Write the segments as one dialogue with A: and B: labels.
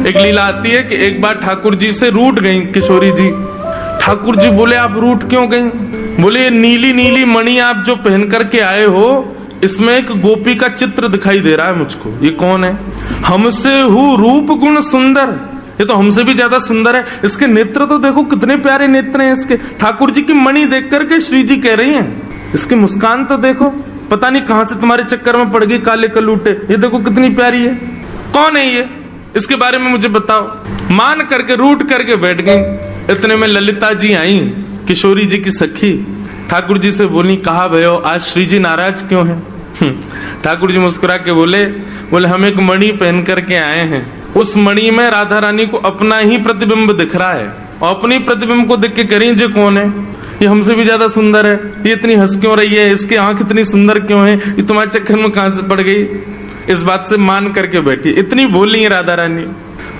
A: एक लीला आती है कि एक बार ठाकुर जी से रूठ गई किशोरी जी। ठाकुर जी बोले आप रूठ क्यों गई? बोले ये नीली नीली मणि आप जो पहन करके आए हो, इसमें एक गोपी का चित्र दिखाई दे रहा है मुझको। ये कौन है? हमसे हूँ रूप गुण सुंदर, ये तो हमसे भी ज्यादा सुंदर है। इसके नेत्र तो देखो कितने प्यारे नेत्र हैं इसके। ठाकुर जी की मणि देख करके श्री जी कह रही हैं, इसकी मुस्कान तो देखो, पता नहीं कहां से तुम्हारे चक्कर में पड़ गई काले कलूटे, ये देखो कितनी प्यारी है। कौन है ये? इसके बारे में मुझे बताओ। मान करके रूठ करके बैठ गई। इतने में ललिता जी आई, किशोरी जी की सखी। ठाकुर जी से बोली, कहा भयो आज श्री जी नाराज क्यों हैं? ठाकुर जी मुस्कुरा के बोले हम एक मणि पहन करके आए हैं, उस मणि में राधा रानी को अपना ही प्रतिबिंब दिख रहा है, और अपनी प्रतिबिंब को देख के करें जे कौन है? ये हमसे भी ज्यादा सुंदर है, ये इतनी हंस क्यों रही है, इसकी आंख इतनी सुंदर क्यों है, ये तुम्हारे चक्कर में कहां से पड़ गई? इस बात से मान करके बैठी। इतनी बोली है राधा रानी,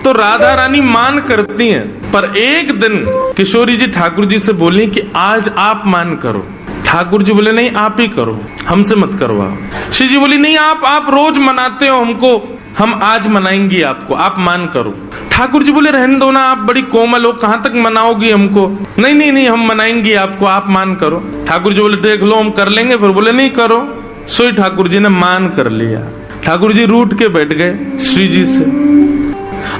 A: तो राधा रानी मान करती हैं। पर एक दिन किशोरी जी ठाकुर जी से बोली कि आज आप मान करो। ठाकुर जी बोले नहीं आप ही करो, हमसे मत करवाओ। श्री जी बोली नहीं आप रोज मनाते हो हमको, हम आज मनाएंगे आपको, आप मान करो। ठाकुर जी बोले रहने दो ना, आप बड़ी कोमल हो, कहां तक मनाओगी हमको? नहीं हम मनाएंगे आपको, आप मान करो। ठाकुर जी बोले देख लो हम कर लेंगे। फिर बोले नहीं करो। सोई ठाकुर जी ने मान कर लिया। ठाकुर जी रूठ के बैठ गए श्री जी से।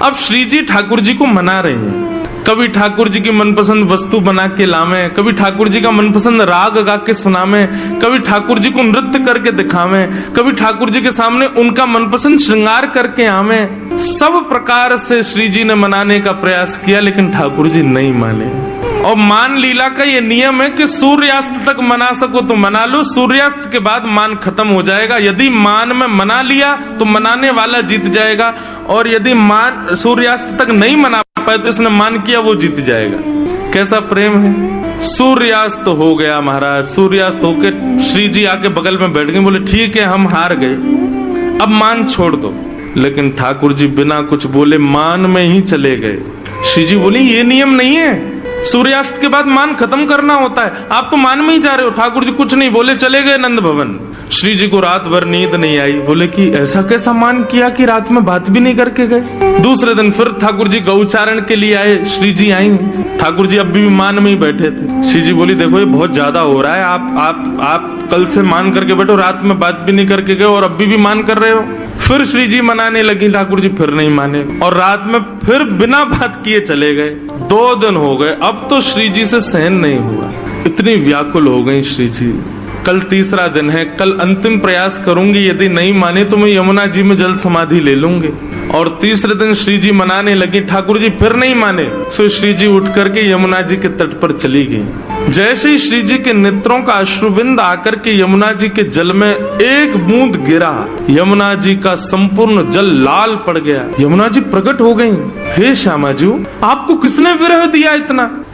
A: अब श्री जी ठाकुर जी को मना रहे हैं। कभी ठाकुर जी की मनपसंद वस्तु बना के लावे, कभी ठाकुर जी का मनपसंद राग गा के सुनावे, कभी ठाकुर जी को नृत्य करके दिखावे, कभी ठाकुर जी के सामने उनका मनपसंद श्रृंगार करके आवे। सब प्रकार से श्री जी ने मनाने का प्रयास किया, लेकिन ठाकुर जी नहीं माने। और मान लीला का ये नियम है कि सूर्यास्त तक मना सको तो मना लो, सूर्यास्त के बाद मान खत्म हो जाएगा। यदि मान में मना लिया तो मनाने वाला जीत जाएगा, और यदि मान सूर्यास्त तक नहीं मना पाए तो इसने मान किया वो जीत जाएगा। कैसा प्रेम है। सूर्यास्त हो गया महाराज, सूर्यास्त होके श्री जी आके बगल में बैठ गए। बोले ठीक है हम हार गए, अब मान छोड़ दो। लेकिन ठाकुर जी बिना कुछ बोले मान में ही चले गए। श्री जी बोली ये नियम नहीं है, सूर्यास्त के बाद मान खत्म करना होता है, आप तो मान में ही जा रहे हो। ठाकुर जी कुछ नहीं बोले, चले गए नंद भवन। श्री जी को रात भर नींद नहीं आई। बोले कि ऐसा कैसा मान किया कि रात में बात भी नहीं करके गए। दूसरे दिन फिर ठाकुर जी गौचारण के लिए आए। श्री जी आई, ठाकुर जी अब भी मान में ही बैठे थे। श्री जी बोली देखो ये बहुत ज्यादा हो रहा है, आप कल से मान करके बैठो, रात में बात भी नहीं करके गए और अभी भी मान कर रहे हो। फिर श्री जी मनाने लगी, ठाकुर जी फिर नहीं माने, और रात में फिर बिना बात किए चले गए। 2 दिन हो गए, अब तो श्री जी से सहन नहीं हुआ, इतनी व्याकुल हो गई श्री जी। कल तीसरा दिन है, कल अंतिम प्रयास करूंगी, यदि नहीं माने तो मैं यमुना जी में जल समाधि ले लूंगी। और तीसरे दिन श्री जी मनाने लगी, ठाकुर जी फिर नहीं माने। सो श्री जी उठ करके यमुना जी के तट पर चली गई। जैसे ही श्री जी के नेत्रों का अश्रुबिंद आकर के यमुना जी के जल में एक बूंद गिरा, यमुना जी का संपूर्ण जल लाल पड़ गया। यमुना जी प्रकट हो गई। हे श्यामा जी, आपको किसने विरह दिया?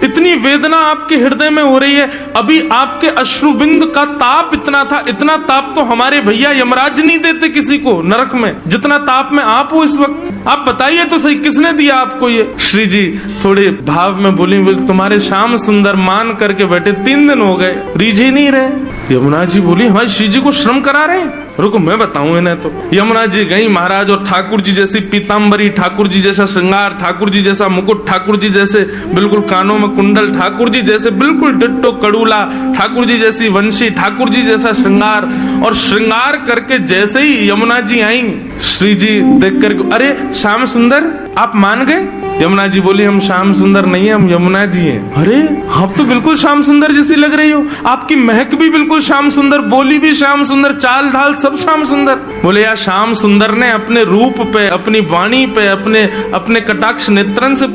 A: इतनी वेदना आपके हृदय में हो रही है। अभी आपके अश्रुबिंद का ताप इतना था, इतना ताप तो हमारे भैया यमराज नहीं देते किसी को नरक में, जितना ताप में आप हो इस वक्त। आप बताइए तो सही, किसने दिया आपको ये? श्री जी थोड़े भाव में बोली तुम्हारे श्याम सुंदर मान करके बैठे 3 दिन हो गए, रीझ ही नहीं रहे। यमुना जी बोली हाँ श्री जी को श्रम करा रहे हैं, रुको मैं बताऊं इन्हें। तो यमुना जी गई महाराज, और ठाकुर जी जैसी पीताम्बरी, ठाकुर जी जैसा श्रृंगार, ठाकुर जी जैसा मुकुट, ठाकुर जी जैसे बिल्कुल कानों में कुंडल, ठाकुर जी जैसे बिल्कुल डिट्टो कड़ूला, ठाकुर जी जैसी वंशी, ठाकुर जी जैसा श्रृंगार। और श्रृंगार करके जैसे ही यमुना जी आई, श्री जी देख कर अरे श्याम सुंदर आप मान गए? यमुना जी बोली हम श्याम सुंदर नहीं है, हम यमुना जी हैं। अरे आप तो बिल्कुल श्याम सुंदर जैसी लग रही हो, आपकी महक भी बिल्कुल श्याम सुंदर, बोली भी श्याम सुंदर, चाल ढाल सब श्याम सुंदर। बोले यार श्याम सुंदर ने अपने रूप पे, अपनी वाणी पे, अपने कटाक्ष नेत्रन से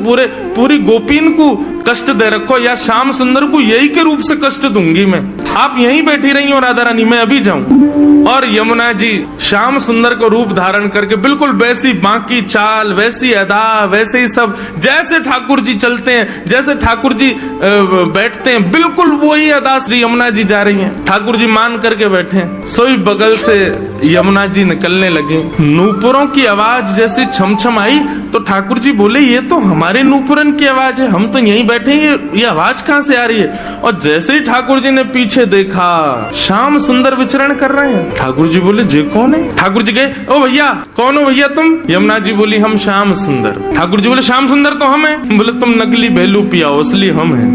A: पूरी गोपीन को कष्ट दे रखो, या श्याम सुंदर को यही के रूप से कष्ट दूंगी मैं। आप यहीं बैठी रही हो राधा रानी, मैं अभी जाऊं। और यमुना जी श्याम सुंदर को रूप धारण करके बिल्कुल वैसी बाकी चाल, वैसी अदा, वैसे ही सब, जैसे ठाकुर जी चलते हैं, जैसे ठाकुर जी बैठते हैं, बिल्कुल वही अदा श्री यमुना जी जा रही हैं। ठाकुर जी मान करके बैठे हैं। सोई बगल से यमुना जी निकलने लगी। नूपुरों की आवाज जैसी छमछम आई, तो ठाकुर जी बोले ये तो हमारे नूपुरन की आवाज है, हम तो यहीं बैठे हैं, ये आवाज कहाँ से आ रही है। और जैसे ही ठाकुर जी ने पीछे देखा, श्याम सुंदर विचरण कर रहे हैं। ठाकुर जी बोले जे कौन है। ठाकुर जी कहे ओ भैया कौन हो भैया तुम। यमुना जी बोली हम श्याम सुंदर। ठाकुर जी बोले श्याम सुंदर तो हम हैं। बोले तुम नकली भेलू पियाओ असली हम हैं।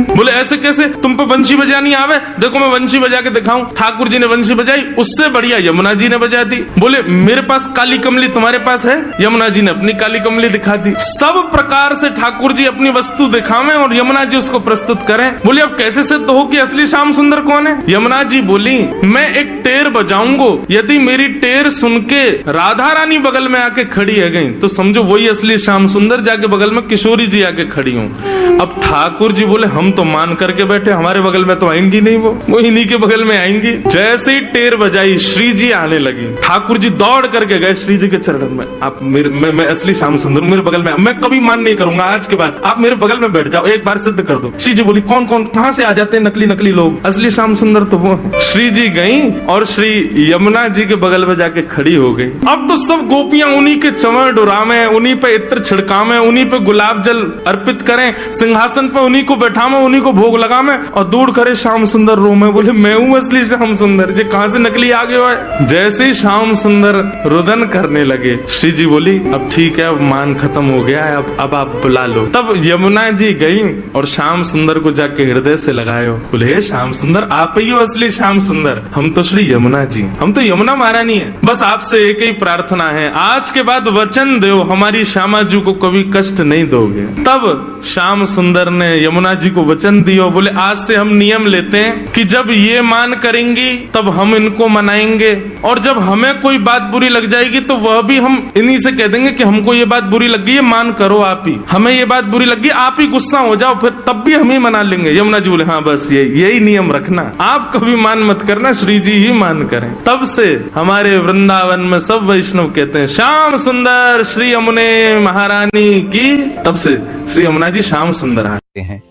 A: बोले ऐसे कैसे, तुम पे वंशी बजानी आवे, देखो मैं वंशी बजा के दिखाऊं। ठाकुर जी ने वंशी बजाई, उससे बढ़िया यमुना जी ने बजा दी। बोले मेरे पास काली कमली तुम्हारे पास है। यमुना जी ने अपनी काली कमली दिखा दी। सब प्रकार से ठाकुर जी अपनी वस्तु दिखावें और यमुना जी उसको प्रस्तुत करें। बोले अब कैसे सिद्ध हो कि असली श्याम सुंदर कौन है। यमुना जी बोली मैं एक टेर बजाऊंगो, यदि मेरी टेर सुन के राधा रानी बगल में आके खड़ी है गई तो समझो वही असली श्याम सुंदर, जाके बगल में किशोरी जी आके खड़ी हूँ। अब ठाकुर जी बोले हम तो मान करके बैठे, हमारे बगल में तो आएंगी नहीं, वो इन्हीं के बगल में आएंगी। जैसे ही टेर बजाई श्री जी आने लगी, ठाकुर जी दौड़ करके गए श्री जी के चरणों में। आप मैं असली श्याम सुंदर, मेरे बगल में, मैं कभी मान नहीं करूंगा, आज के बाद आप मेरे बगल में बैठ जाओ, एक बार सिद्ध कर दो। श्री जी बोली कौन कौन कहां से आ जाते हैं नकली नकली लोग, असली श्याम सुंदर तो वो। श्री जी गई और श्री यमुना जी के बगल में जाके खड़ी हो गई। अब तो सब गोपियां उन्हीं के चंवर डुरावे, उन्हीं पे इत्र छिड़कावे, उन्हीं पे गुलाब जल अर्पित करें, सिंहासन पे उन्हीं को बैठावे, उन्हीं को भोग लगावे और दूर करे श्याम सुंदर रो में। बोले मैं हूँ असली श्याम सुंदर, जे कहां से नकली आ गए हो। जैसे ही श्याम सुंदर रुदन करने लगे, श्री जी बोली अब ठीक है, अब मान खत्म हो गया है, अब आप बुला लो। तब यमुना जी गई और श्याम सुंदर को जाके हृदय से लगायो। बोले हे श्याम सुंदर आप ही हो असली श्याम सुंदर, हम तो श्री यमुना जी, हम तो यमुना महारानी है। बस आपसे एक ही प्रार्थना है, आज के बाद वचन दो हमारी श्यामा जी को कभी कष्ट नहीं दोगे। तब श्याम सुंदर ने यमुना जी को वचन दियो। बोले आज से हम नियम लेते हैं कि जब ये मान करेंगी तब हम इनको मनाएंगे, और जब हमें कोई बात बुरी लग जाएगी तो वह भी हम इन्हीं से कह देंगे कि हमको ये बात बुरी लग गई है, मान करो आप ही, हमें ये बात बुरी लग गई, आप ही गुस्सा हो जाओ, फिर तब भी हम ही मना लेंगे। यमुना जी बोले हाँ बस यही नियम रखना, आप कभी मान मत करना, श्री जी ही मान करें। तब से हमारे वृंदावन में सब वैष्णव कहते हैं श्याम सुंदर श्री यमुने महारानी की। तब से श्री यमुना जी श्याम सुंदर आते हैं।